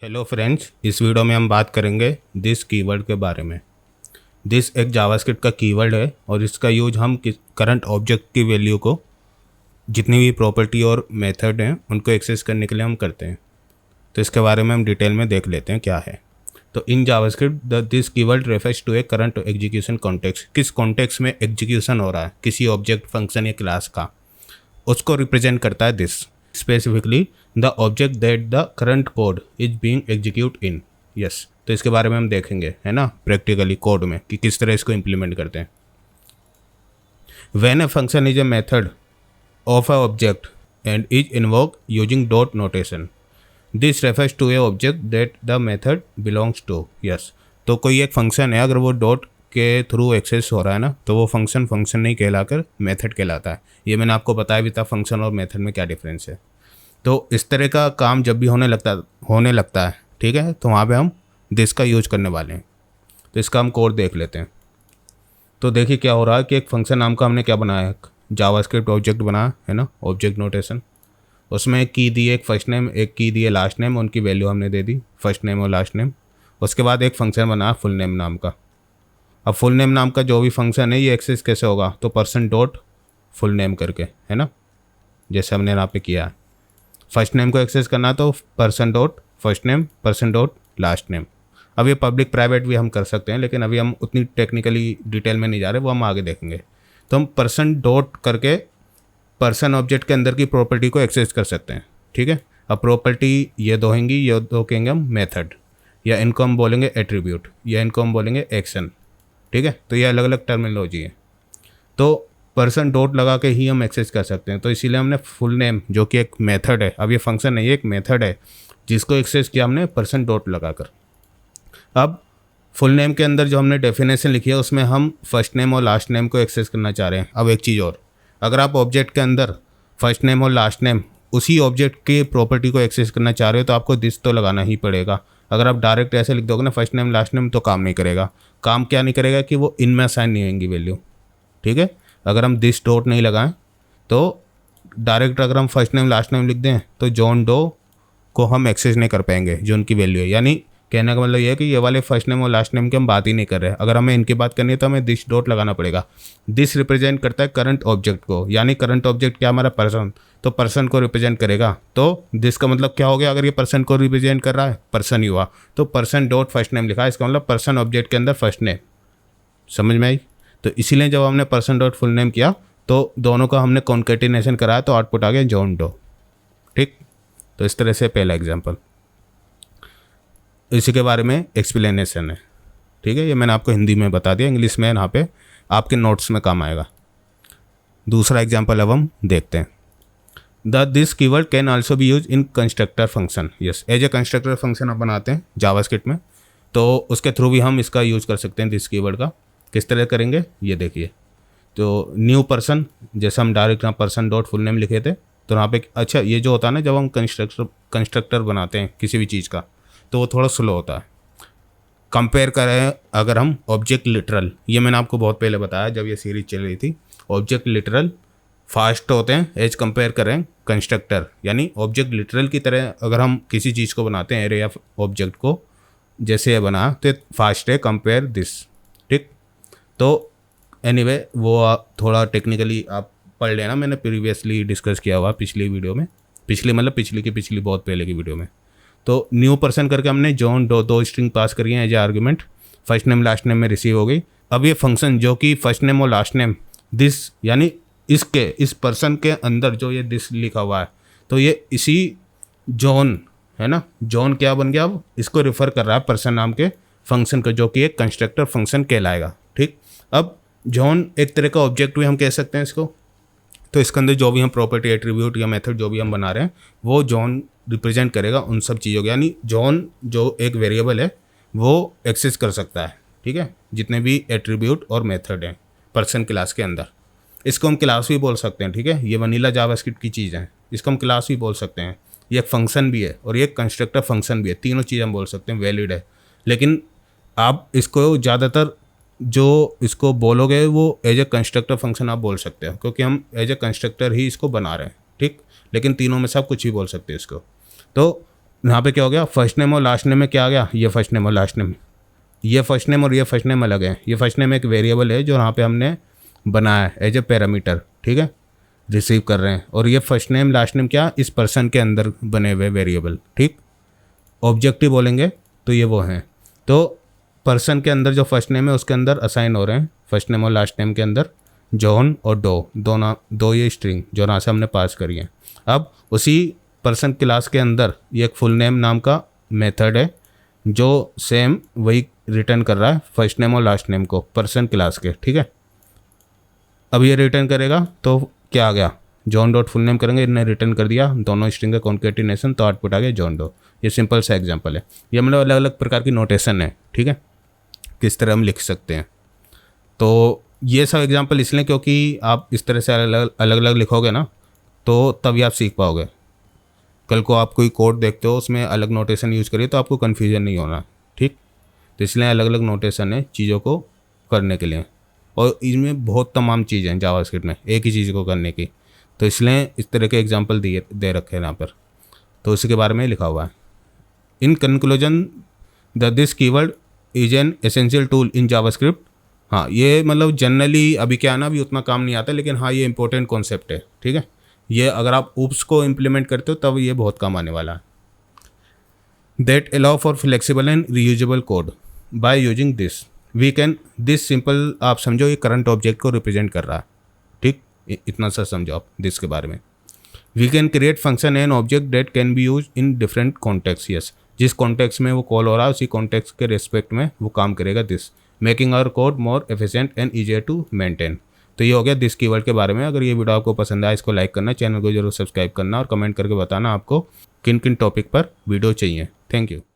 Hello friends, इस video में हम बात करेंगे दिस कीवर्ड के बारे में। दिस एक जावास्क्रिप्ट का कीवर्ड है और इसका यूज हम करंट ऑब्जेक्ट की वैल्यू को जितनी भी प्रॉपर्टी और मेथड हैं उनको एक्सेस करने के लिए हम करते हैं। तो इसके बारे में हम डिटेल में देख लेते हैं क्या है। तो in JavaScript this keyword refers to a current execution context. किस कॉन्टेक्स्ट में एग्जीक्यूशन हो रहा है किसी ऑब्जेक्ट, फंक्शन या क्लास का, उसको रिप्रेजेंट करता है this. Specifically the object that the current code is being execute in. Yes, तो इसके बारे में हम देखेंगे, है ना, प्रैक्टिकली कोड में कि किस तरह इसको इम्प्लीमेंट करते हैं। When a function is a method of a object and is invoke using dot notation, this refers to a object that the method belongs to. Yes, तो कोई एक फंक्शन है, अगर वो डॉट के थ्रू एक्सेस हो रहा है ना, तो वो फंक्शन नहीं कहलाकर मेथड कहलाता है। ये मैंने आपको बताया भी था फंक्शन और मेथड में क्या डिफरेंस है। तो इस तरह का काम जब भी होने लगता है, ठीक है, तो वहाँ पे हम दिस का यूज करने वाले हैं। तो इसका हम कोड देख लेते हैं। तो देखिए क्या हो रहा है कि एक फंक्शन नाम का हमने क्या बनाया है, जावास्क्रिप्ट ऑब्जेक्ट बनाया है ना, ऑब्जेक्ट नोटेशन। उसमें एक की दी है, एक फर्स्ट नेम, एक की दी है लास्ट नेम, उनकी वैल्यू हमने दे दी फर्स्ट नेम और लास्ट नेम। उसके बाद एक फंक्शन बनाया फुल नेम नाम का। अब फुल नेम नाम का जो भी फंक्शन है ये एक्सेस कैसे होगा, तो पर्सन डॉट फुल नेम करके, है ना, जैसे हमने यहाँ पे किया है। फर्स्ट नेम को एक्सेस करना तो person dot first name, person dot last name. अब ये पब्लिक प्राइवेट भी हम कर सकते हैं, लेकिन अभी हम उतनी टेक्निकली डिटेल में नहीं जा रहे, वो हम आगे देखेंगे। तो हम पर्सन डॉट करके पर्सन ऑब्जेक्ट के अंदर की प्रॉपर्टी को एक्सेस कर सकते हैं, ठीक है। अब प्रॉपर्टी ये दो होंगी, ये दो कहेंगे हम मेथड, या इनको हम बोलेंगे एट्रीब्यूट, या इनको हम बोलेंगे एक्शन, ठीक है। तो ये अलग अलग टर्मिनोलॉजी है। तो पर्सन डॉट लगा के ही हम एक्सेस कर सकते हैं। तो इसीलिए हमने फुल नेम, जो कि एक मेथड है, अब ये फंक्शन नहीं, ये एक मेथड है जिसको एक्सेस किया हमने पर्सन डॉट लगाकर। अब फुल नेम के अंदर जो हमने डेफिनेशन लिखी है उसमें हम फर्स्ट नेम और लास्ट नेम को एक्सेस करना चाह रहे हैं। अब एक चीज़ और, अगर आप ऑब्जेक्ट के अंदर फर्स्ट नेम और लास्ट नेम उसी ऑब्जेक्ट के प्रॉपर्टी को एक्सेस करना चाह रहे हो तो आपको दिस तो लगाना ही पड़ेगा। अगर आप डायरेक्ट ऐसे लिख दोगे ना फर्स्ट नेम लास्ट नेम, तो काम नहीं करेगा। काम क्या नहीं करेगा कि वो इनमें असाइन नहीं होंगी वैल्यू, ठीक है। अगर हम दिस डॉट नहीं लगाएं तो डायरेक्ट अगर हम फर्स्ट नेम लास्ट नेम लिख दें तो जॉन डो को हम एक्सेस नहीं कर पाएंगे जो उनकी वैल्यू है। यानी कहने का मतलब ये है कि ये वाले फर्स्ट नेम और लास्ट नेम की हम बात ही नहीं कर रहे हैं। अगर हमें इनकी बात करनी है तो हमें दिस डॉट लगाना पड़ेगा। दिस रिप्रेजेंट करता है करंट ऑब्जेक्ट को, यानी करंट ऑब्जेक्ट क्या हमारा पर्सन, तो पर्सन को रिप्रेजेंट करेगा। तो दिस का मतलब क्या हो गया, अगर ये पर्सन को रिप्रेजेंट कर रहा है, पर्सन ही हुआ, तो पर्सन डॉट फर्स्ट नेम लिखा है, इसका मतलब पर्सन ऑब्जेक्ट के अंदर फर्स्ट नेम। समझ में आई? तो इसीलिए जब हमने पर्सन डॉट फुल नेम किया तो दोनों का हमने कॉन्केटिनेशन कराया तो आउटपुट आ गया जॉन डो, ठीक। तो इस तरह से पहला एग्जांपल, इसी के बारे में एक्सप्लेनेशन है, ठीक है। ये मैंने आपको हिंदी में बता दिया, इंग्लिश में यहाँ पे आपके नोट्स में काम आएगा। दूसरा एग्जांपल अब हम देखते हैं। The this keyword can also be use in constructor function. Yes, as a constructor function आप बनाते हैं जावास्क्रिप्ट में, तो उसके थ्रू भी हम इसका यूज कर सकते हैं दिस कीवर्ड का। किस तरह करेंगे ये देखिए। तो न्यू पर्सन, जैसे हम डायरेक्ट यहाँ पर्सन डॉट फुल नेम लिखे थे, तो यहाँ पे अच्छा ये जो होता है ना, जब हम कंस्ट्रक्टर बनाते हैं किसी भी चीज़ का तो वो थोड़ा स्लो होता है। कंपेयर करें अगर हम ऑब्जेक्ट लिटरल, ये मैंने आपको बहुत पहले बताया जब ये सीरीज चल रही थी, ऑब्जेक्ट लिटरल फास्ट होते हैं एज कंपेयर करें कंस्ट्रक्टर। यानी ऑब्जेक्ट लिटरल की तरह अगर हम किसी चीज़ को बनाते हैं, एरे या ऑब्जेक्ट को, जैसे ये बना तो फास्ट है कंपेयर दिस, ठीक। तो एनीवे वो थोड़ा टेक्निकली आप पढ़ लेना, मैंने प्रीवियसली डिस्कस किया हुआ पिछली वीडियो में, पिछली मतलब पिछली की पिछली बहुत पहले की वीडियो में। तो न्यू पर्सन करके हमने जॉन डो दो स्ट्रिंग पास करी है as a argument, first name last name में रिसीव हो गई। अब ये फंक्शन जो कि फर्स्ट नेम और लास्ट नेम दिस, यानी इसके इस पर्सन के अंदर जो ये दिस लिखा हुआ है, तो ये इसी जॉन, है ना, जॉन क्या बन गया, अब इसको रेफर कर रहा है पर्सन नाम के फंक्शन का, जो कि एक कंस्ट्रक्टर फंक्शन कहलाएगा, ठीक। अब जॉन एक तरह का ऑब्जेक्ट भी हम कह सकते हैं इसको। तो इसके अंदर जो भी हम प्रॉपर्टी, एट्रीब्यूट या मेथड जो भी हम बना रहे हैं वो जॉन रिप्रेजेंट करेगा उन सब चीज़ों को। यानी जॉन जो एक वेरिएबल है वो एक्सेस कर सकता है, ठीक है, जितने भी एट्रीब्यूट और मेथड हैं पर्सन क्लास के अंदर। इसको हम क्लास भी बोल सकते हैं, ठीक है। ये वनीला जावास्क्रिप्ट की चीज़ है, इसको हम क्लास भी बोल सकते हैं। ये एक फंक्शन भी है और ये कंस्ट्रक्टर फंक्शन भी है, तीनों चीज़ हम बोल सकते हैं, वैलिड है। लेकिन आप इसको ज़्यादातर जो इसको बोलोगे वो एज ए कंस्ट्रक्टर फंक्शन आप बोल सकते हो, क्योंकि हम एज ए कंस्ट्रक्टर ही इसको बना रहे हैं, ठीक। लेकिन तीनों में से आप कुछ भी बोल सकते हैं इसको। तो यहाँ पे क्या हो गया, फर्स्ट नेम और लास्ट नेम में क्या आ गया, ये फर्स्ट नेम और लास्ट नेम, ये फर्स्ट नेम और ये फर्स्ट नेम अलग है। ये फर्स्ट नेम एक वेरिएबल है जो यहाँ पे हमने बनाया है एज ए पैरामीटर, ठीक है, रिसीव कर रहे हैं। और ये फर्स्ट नेम लास्ट नेम क्या, इस पर्सन के अंदर बने हुए वेरिएबल, ठीक। ऑब्जेक्टिव बोलेंगे तो ये वो हैं, तो पर्सन के अंदर जो फर्स्ट नेम है उसके अंदर असाइन हो रहे हैं फर्स्ट नेम और लास्ट नेम के अंदर जॉन और दो ये स्ट्रिंग जो यहाँ से हमने पास करी है। अब उसी पर्सन क्लास के अंदर ये एक फुल नेम नाम का मेथड है जो सेम वही रिटर्न कर रहा है फर्स्ट नेम और लास्ट नेम को पर्सन क्लास के, ठीक है। अब ये रिटर्न करेगा तो क्या आ गया, जॉन डॉट फुल नेम करेंगे, इन्हें रिटर्न कर दिया दोनों स्ट्रिंग का कॉन्केटिनेशन, तो आउटपुट आ गया जॉन डो। ये सिंपल सा एग्जांपल है। ये मतलब अलग अलग प्रकार की नोटेशन है, ठीक है, किस तरह हम लिख सकते हैं। तो ये सब एग्जांपल इसलिए क्योंकि आप इस तरह से अलग अलग लिखोगे ना तो तभी आप सीख पाओगे। कल को आप कोई कोड देखते हो उसमें अलग नोटेशन यूज़ करिए तो आपको कन्फ्यूजन नहीं होना, ठीक। तो इसलिए अलग अलग नोटेशन है चीज़ों को करने के लिए, और इसमें बहुत तमाम चीज़ें हैं जावास्क्रिप्ट में एक ही चीज़ को करने की, तो इसलिए इस तरह के एग्जांपल दे रखे हैं यहाँ पर, तो उसी के बारे में लिखा हुआ है। In conclusion this keyword is an essential tool in JavaScript. हाँ, ये मतलब जनरली अभी क्या है ना, अभी उतना काम नहीं आता, लेकिन हाँ ये इंपॉर्टेंट कॉन्सेप्ट है, ठीक है। ये अगर आप ऊप्स को इम्प्लीमेंट करते हो तब ये बहुत काम आने वाला है। That allow for flexible and reusable code by using this we can this simple, आप समझो ये करंट ऑब्जेक्ट को रिप्रेजेंट कर रहा है, ठीक, इतना सा समझो आप दिस के बारे में। We can create function and object that can be use in different context. Yes, जिस कॉन्टेक्स्ट में वो कॉल हो रहा है उसी कॉन्टेक्स्ट के रिस्पेक्ट में वो काम करेगा this, making our code more efficient and easier to maintain. तो ये हो गया दिस कीवर्ड के बारे में। अगर ये वीडियो आपको पसंद आया इसको लाइक करना, चैनल को जरूर सब्सक्राइब करना और कमेंट करके बताना आपको किन किन टॉपिक पर वीडियो चाहिए। Thank you.